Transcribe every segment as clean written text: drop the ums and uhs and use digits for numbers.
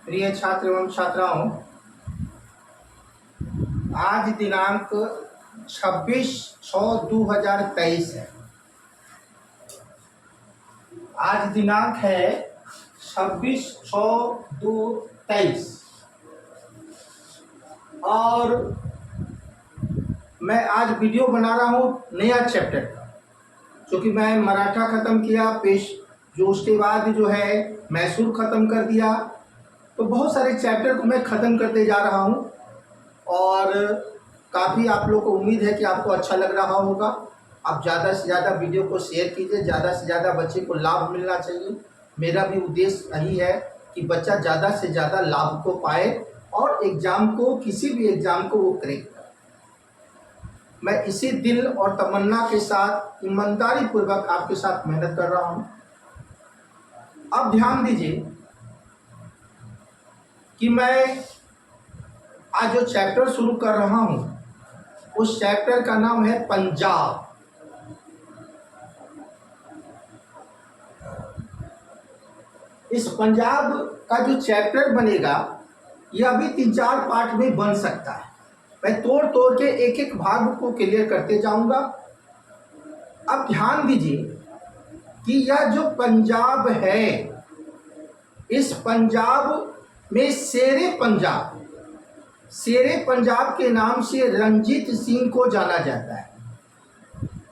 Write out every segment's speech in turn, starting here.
प्रिय छात्र एवं छात्राओं, आज दिनांक 26/6/2023 है। आज दिनांक है 26/6/2023 और मैं आज वीडियो बना रहा हूँ नया चैप्टर का, क्योंकि मैं मराठा ख़त्म किया जो उसके बाद जो है मैसूर ख़त्म कर दिया। तो बहुत सारे चैप्टर को मैं ख़त्म करते जा रहा हूँ और काफ़ी आप लोग को उम्मीद है कि आपको अच्छा लग रहा होगा। आप ज़्यादा से ज़्यादा वीडियो को शेयर कीजिए, ज़्यादा से ज़्यादा बच्चे को लाभ मिलना चाहिए। मेरा भी उद्देश्य यही है कि बच्चा ज़्यादा से ज़्यादा लाभ को पाए और एग्ज़ाम को, किसी भी एग्ज़ाम को वो क्रैक करे। मैं इसी दिल और तमन्ना के साथ ईमानदारी पूर्वक आपके साथ मेहनत कर रहा हूँ। अब ध्यान दीजिए कि मैं आज जो चैप्टर शुरू कर रहा हूँ उस चैप्टर का नाम है पंजाब। इस पंजाब का जो चैप्टर बनेगा यह अभी 3-4 पार्ट में बन सकता है। मैं तोड़ तोड़ के एक एक भाग को क्लियर करते जाऊंगा। अब ध्यान दीजिए कि यह जो पंजाब है, इस पंजाब में शेरे पंजाब के नाम से रंजीत सिंह को जाना जाता है।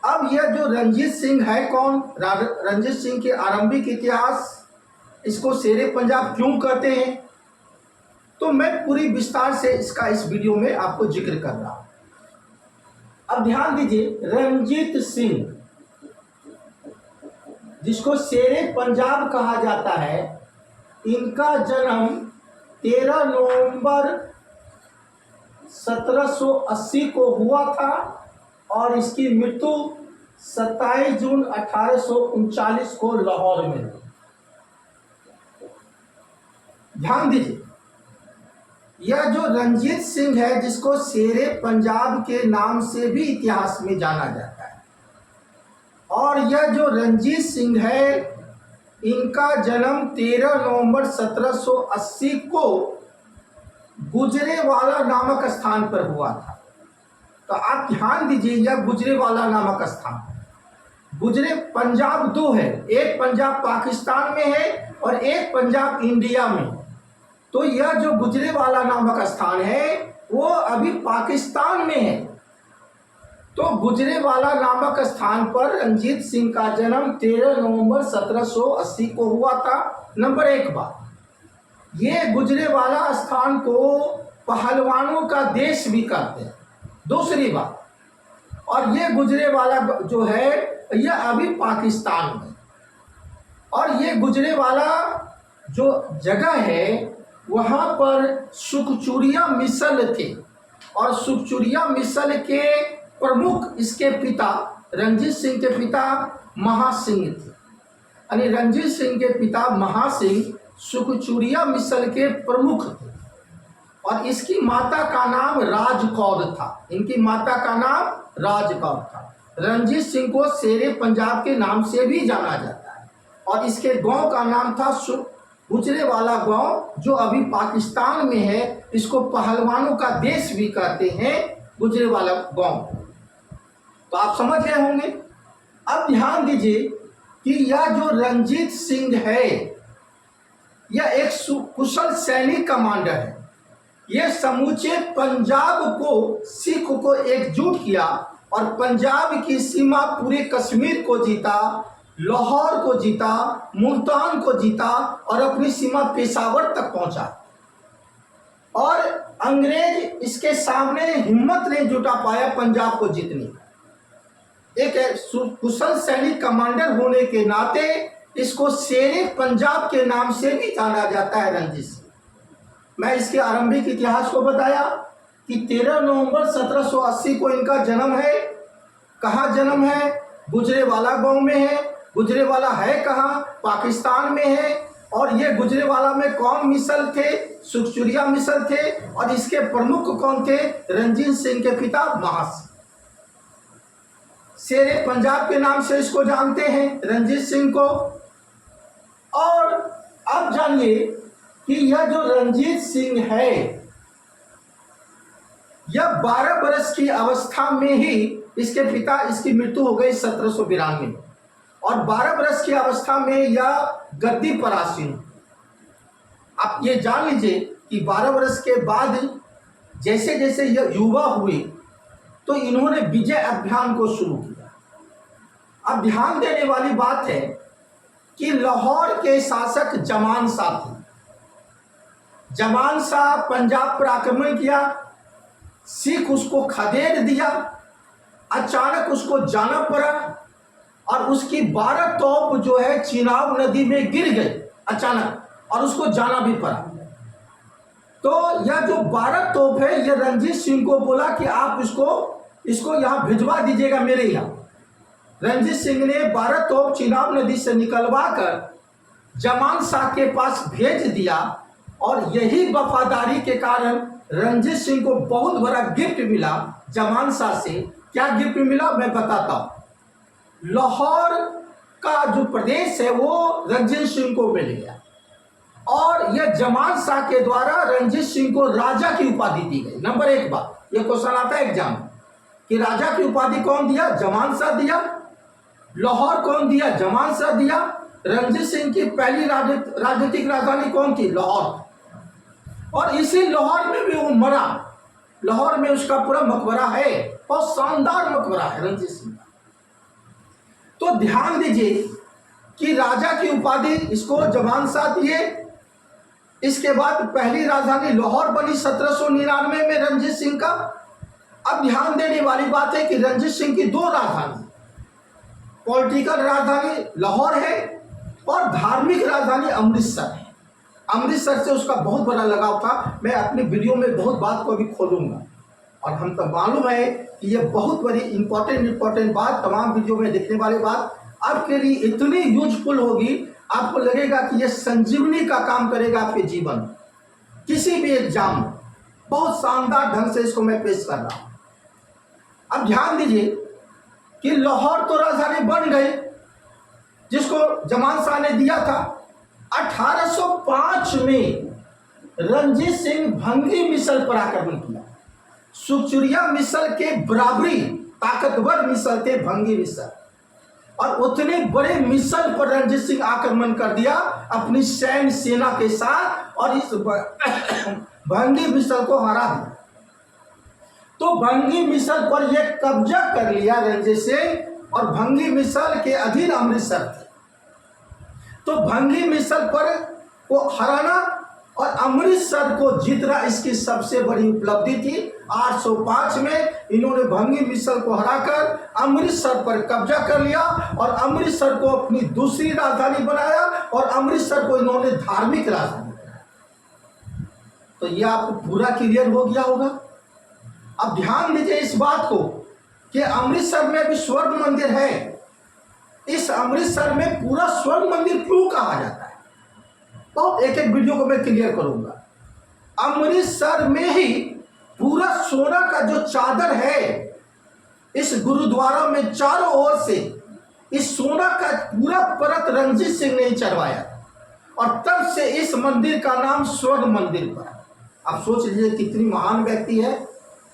अब यह जो रंजीत सिंह है कौन? रंजीत सिंह के आरंभिक इतिहास, इसको शेरे पंजाब क्यों कहते हैं, तो मैं पूरी विस्तार से इसका इस वीडियो में आपको जिक्र कर रहा हूं। अब ध्यान दीजिए, रंजीत सिंह जिसको शेरे पंजाब कहा जाता है, इनका जन्म 13 नवंबर 1780 को हुआ था और इसकी मृत्यु 27 जून 1839 को लाहौर में हुई। ध्यान दीजिए, यह जो रंजीत सिंह है जिसको शेरे पंजाब के नाम से भी इतिहास में जाना जाता है, और यह जो रंजीत सिंह है इनका जन्म 13 नवंबर 1780 को गुजरेवाला नामक स्थान पर हुआ था। तो आप ध्यान दीजिए, यह गुजरेवाला नामक स्थान, गुजरे पंजाब दो है, एक पंजाब पाकिस्तान में है और एक पंजाब इंडिया में। तो यह जो गुजरेवाला नामक स्थान है वो अभी पाकिस्तान में है। तो गुजरेवाला नामक स्थान पर रंजीत सिंह का जन्म 13 नवंबर 1780 को हुआ था। नंबर 1 बात, ये गुजरेवाला स्थान को पहलवानों का देश भी कहते हैं। दूसरी बात, और ये गुजरेवाला जो है यह अभी पाकिस्तान में, और ये गुजरेवाला जो जगह है वहाँ पर सुखचूड़िया मिसल थे और सुखचूड़िया मिसल के प्रमुख इसके पिता रंजीत सिंह के पिता महासिंह थे। यानी रंजीत सिंह के पिता महासिंह सुखचूड़िया मिसल के प्रमुख थे और इसकी माता का नाम राजकौर था। इनकी माता का नाम राजकौर था। रंजीत सिंह को शेरे पंजाब के नाम से भी जाना जाता है और इसके गांव का नाम था गुजरेवाला गांव, जो अभी पाकिस्तान में है। इसको पहलवानों का देश भी कहते हैं, गुजरेवाला गांव। तो आप समझ गए होंगे। अब ध्यान दीजिए कि यह जो रंजीत सिंह है यह एक कुशल सैनिक कमांडर है। यह समूचे पंजाब को, सिख को एकजुट किया और पंजाब की सीमा पूरे कश्मीर को जीता, लाहौर को जीता, मुल्तान को जीता और अपनी सीमा पेशावर तक पहुंचा। और अंग्रेज इसके सामने हिम्मत नहीं जुटा पाया पंजाब को जीतने। एक कुशल सैनिक कमांडर होने के नाते इसको शेरे पंजाब के नाम से भी जाना जाता है रंजीत सिंह। मैं इसके आरंभिक इतिहास को बताया कि 13 नवंबर 1780 को इनका जन्म है। कहाँ जन्म है? गुजरेवाला गांव में है। गुजरेवाला है कहाँ? पाकिस्तान में है। और ये गुजरेवाला में कौन मिसल थे? सुखचूड़िया मिसल थे। और इसके प्रमुख कौन थे? रंजीत सिंह के पिता महासिंह। शेरे पंजाब के नाम से इसको जानते हैं, रंजीत सिंह को। और अब जानिए कि यह जो रंजीत सिंह है, यह 12 वर्ष की अवस्था में ही इसके पिता, इसकी मृत्यु हो गई 1792 में, और 12 वर्ष की अवस्था में यह गद्दी पर आसीन। आप ये जान लीजिए कि 12 वर्ष के बाद जैसे जैसे यह युवा हुए तो इन्होंने विजय अभियान को शुरू किया। अब ध्यान देने वाली बात है कि लाहौर के शासक जमान शाह थे। जमान शाह पंजाब पर आक्रमण किया, सिख उसको खदेड़ दिया, अचानक उसको जाना पड़ा और उसकी 12 तोप जो है चिनाब नदी में गिर गई अचानक, और उसको जाना भी पड़ा। तो यह जो 12 तोप है, यह रंजीत सिंह को बोला कि आप इसको यहाँ भिजवा दीजिएगा मेरे यहाँ। रंजीत सिंह ने 12 तोप चिनाब नदी से निकलवा कर जमान शाह के पास भेज दिया, और यही वफादारी के कारण रंजीत सिंह को बहुत बड़ा गिफ्ट मिला जमान शाह से। क्या गिफ्ट मिला मैं बताता हूँ। लाहौर का जो प्रदेश है वो रंजीत सिंह को मिल गया, और यह जमान शाह के द्वारा रंजीत सिंह को राजा की उपाधि दी गई। नंबर 1 बात, यह क्वेश्चन आता है एग्जाम कि राजा की उपाधि कौन दिया? जमान शाह दिया। लाहौर कौन दिया? जमान शाह दिया। रंजीत सिंह की पहली राजनीतिक राजधानी कौन थी? लाहौर। और इसी लाहौर में भी वो मरा। लाहौर में उसका पूरा मकबरा है, और शानदार मकबरा है रंजीत सिंह का। तो ध्यान दीजिए कि राजा की उपाधि इसको जमान शाह दिए। इसके बाद पहली राजधानी लाहौर बनी 1799 में रंजीत सिंह का। अब ध्यान देने वाली बात है कि रंजीत सिंह की 2 राजधानी, पॉलिटिकल राजधानी लाहौर है और धार्मिक राजधानी अमृतसर है। अमृतसर से उसका बहुत बड़ा लगाव था। मैं अपने वीडियो में बहुत बात को अभी खोलूंगा, और हम तो मालूम है कि ये बहुत बड़ी इंपॉर्टेंट बात, तमाम वीडियो में देखने वाली बात आपके लिए इतनी यूजफुल होगी, आपको लगेगा कि ये संजीवनी का काम करेगा आपके जीवन में, किसी भी एग्जाम में। बहुत शानदार ढंग से इसको मैं पेश कर रहा हूँ। अब ध्यान दीजिए कि लाहौर तो राजधानी बन गई जिसको जमान शाह ने दिया था। 1805 में रंजीत सिंह भंगी मिसल पर आक्रमण किया। सुखचुरिया मिसल के बराबरी ताकतवर मिसल थे भंगी मिसल, और उतने बड़े मिसल पर रंजीत सिंह आक्रमण कर दिया अपनी सैन्य सेना के साथ, और इस भंगी मिसल को हरा दिया। तो भंगी मिसल पर यह कब्जा कर लिया रंजीत सिंह, और भंगी मिसल के अधीन अमृतसर थे। तो भंगी मिसल पर को हराना और अमृतसर को जीतना इसकी सबसे बड़ी उपलब्धि थी। 805 में इन्होंने भंगी मिसल को हराकर अमृतसर पर कब्जा कर लिया, और अमृतसर को अपनी दूसरी राजधानी बनाया, और अमृतसर को इन्होंने धार्मिक राजधानी बनाया। तो यह आपको पूरा क्लियर हो गया होगा। अब ध्यान दीजिए इस बात को कि अमृतसर में भी स्वर्ण मंदिर है। इस अमृतसर में पूरा स्वर्ण मंदिर क्यों कहा जाता है, बहुत एक वीडियो को मैं क्लियर करूंगा। अमृतसर में ही पूरा सोना का जो चादर है, इस गुरुद्वारा में चारों ओर से इस सोना का पूरा परत रंजीत सिंह ने चढ़वाया, और तब से इस मंदिर का नाम स्वर्ण मंदिर पड़ा। आप सोच लीजिए कितनी महान व्यक्ति है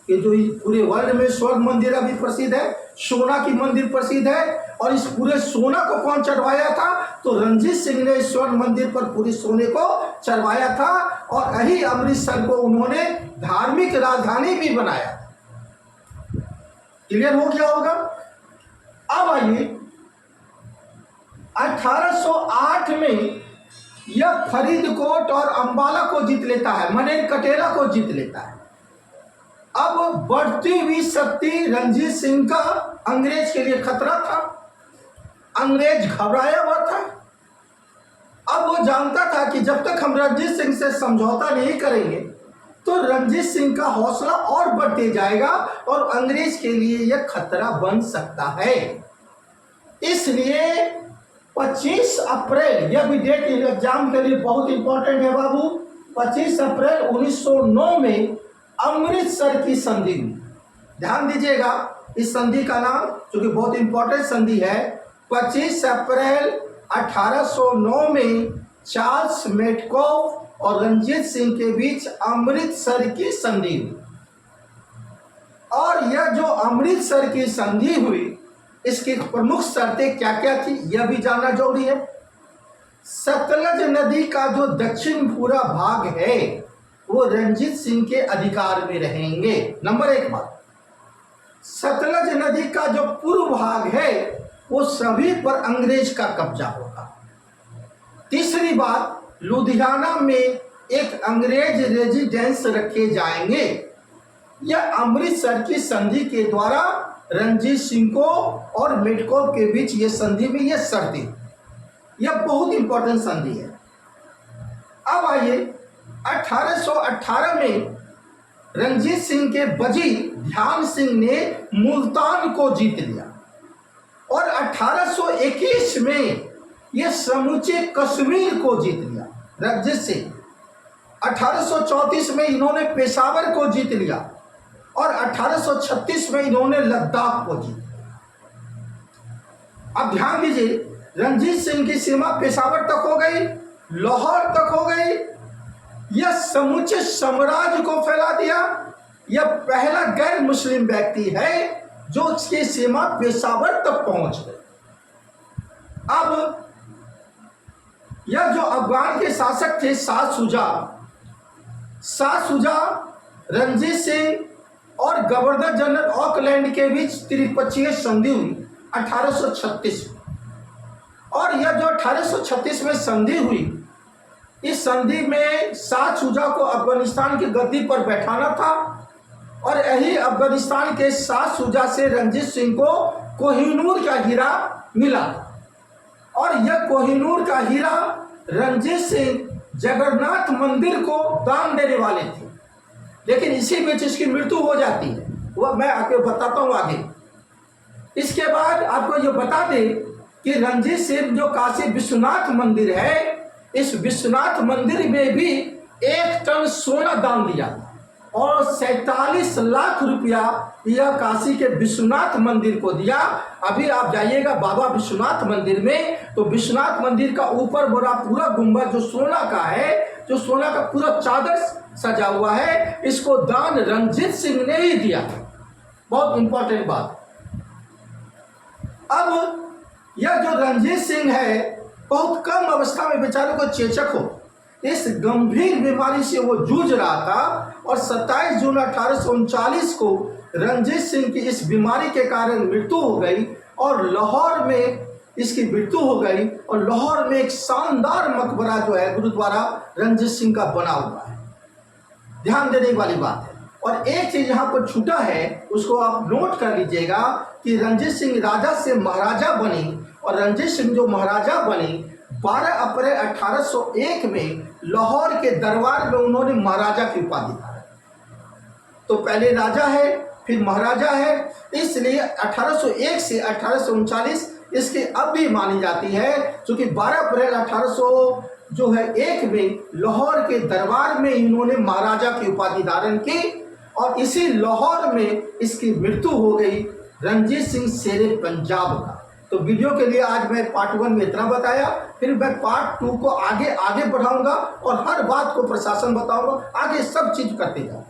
कि जो पूरे वर्ल्ड में स्वर्ण मंदिर अभी प्रसिद्ध है, सोना की मंदिर प्रसिद्ध है, और इस पूरे सोना को कौन चढ़वाया था? तो रंजीत सिंह ने स्वर्ण मंदिर पर पूरे सोने को चढ़वाया था, और यही अमृतसर को उन्होंने धार्मिक राजधानी भी बनाया। क्लियर हो गया होगा। अब आइए 1808 में यह फरीदकोट और अंबाला को जीत लेता है, मनेरकटेरा को जीत लेता है। अब बढ़ती हुई शक्ति रंजीत सिंह का अंग्रेज के लिए खतरा था। अंग्रेज घबराया हुआ था। अब वो जानता था कि जब तक हम रंजीत सिंह से समझौता नहीं करेंगे तो रंजीत सिंह का हौसला और बढ़ते जाएगा, और अंग्रेज के लिए यह खतरा बन सकता है। इसलिए 25 अप्रैल, यह भी डेट एग्जाम के लिए बहुत इंपॉर्टेंट है बाबू, 25 अप्रैल 1909 में अमृतसर की संधि हुई। ध्यान दीजिएगा इस संधि का नाम, जो कि बहुत इंपॉर्टेंट संधि है। 25 अप्रैल 1809 में चार्ल्स मेटकॉफ और रंजीत सिंह के बीच अमृतसर की संधि हुई। और यह जो अमृतसर की संधि हुई, इसकी प्रमुख शर्तें क्या क्या थी यह भी जानना जरूरी है। सतलज नदी का जो दक्षिण पूरा भाग है वो रंजीत सिंह के अधिकार में रहेंगे। नंबर एक बात, सतलज नदी का जो पूर्व भाग है वो सभी पर अंग्रेज का कब्जा होगा। तीसरी बात, लुधियाना में एक अंग्रेज रेजिडेंस रखे जाएंगे। यह अमृतसर की संधि के द्वारा रंजीत सिंह को और मेडकोव के बीच ये संधि में ये शर्तें, यह बहुत इंपॉर्टेंट संधि है। अब आइए 1818 में रंजीत सिंह के वजीर ध्यान सिंह ने मुल्तान को जीत लिया और 1821 में यह समूचे कश्मीर को जीत लिया रंजीत सिंह। 1834 में इन्होंने पेशावर को जीत लिया और 1836 में इन्होंने लद्दाख को जीत लिया। अब ध्यान दीजिए, रंजीत सिंह की सीमा पेशावर तक हो गई, लाहौर तक हो गई, यह समूचे साम्राज्य को फैला दिया। यह पहला गैर मुस्लिम व्यक्ति है जो उसकी सीमा पेशावर तक पहुंच गई। अब यह जो अफगान के शासक थे शाह शुजा, रंजीत सिंह और गवर्नर जनरल ऑकलैंड के बीच त्रिपक्षीय संधि हुई 1836 में। और यह जो 1836 में संधि हुई, इस संधि में शाह शुजा को अफगानिस्तान की गद्दी पर बैठाना था और यही अफगानिस्तान के शाह शुजा से रंजीत सिंह को कोहिनूर का हीरा मिला और यह कोहिनूर का हीरा रंजीत सिंह जगन्नाथ मंदिर को दान देने वाले थे, लेकिन इसी बीच इसकी मृत्यु हो जाती है। वह मैं आपको बताता हूँ आगे। इसके बाद आपको ये बता दें कि रंजीत सिंह जो काशी विश्वनाथ मंदिर है, इस विश्वनाथ मंदिर में भी 1 टन सोना दान दिया और 47 लाख रुपया यह काशी के विश्वनाथ मंदिर को दिया। अभी आप जाइएगा बाबा विश्वनाथ मंदिर में, तो विश्वनाथ मंदिर का ऊपर बड़ा पूरा गुंबद जो सोना का है, जो सोना का पूरा चादर सजा हुआ है, इसको दान रंजीत सिंह ने ही दिया। बहुत इंपॉर्टेंट बात। अब यह जो रंजीत सिंह है बहुत कम अवस्था में बेचारे को चेचक हो, इस गंभीर बीमारी से वो जूझ रहा था और 27 जून 1839 को रंजीत सिंह की इस बीमारी के कारण मृत्यु हो गई और लाहौर में इसकी मृत्यु हो गई। और लाहौर में एक शानदार मकबरा जो है गुरुद्वारा रंजीत सिंह का बना हुआ है। ध्यान देने वाली बात है। और एक चीज यहाँ पर छूटा है, उसको आप नोट कर लीजिएगा कि रंजीत सिंह राजा से महाराजा बनी और रंजीत सिंह जो महाराजा बनी 12 अप्रैल 1801 में लाहौर के दरबार में उन्होंने महाराजा की उपाधि धारण। तो पहले राजा है फिर महाराजा है, इसलिए 1801 से 1839 इसकी अब भी मानी जाती है, क्योंकि 12 अप्रैल 1801 में लाहौर के दरबार में इन्होंने महाराजा की उपाधि धारण की और इसी लाहौर में इसकी मृत्यु हो गई रंजीत सिंह शेरे पंजाब का। तो वीडियो के लिए आज मैं पार्ट 1 में इतना बताया, फिर मैं पार्ट 2 को आगे बढ़ाऊंगा और हर बात को प्रशासन बताऊंगा, आगे सब चीज करते जाऊंगा।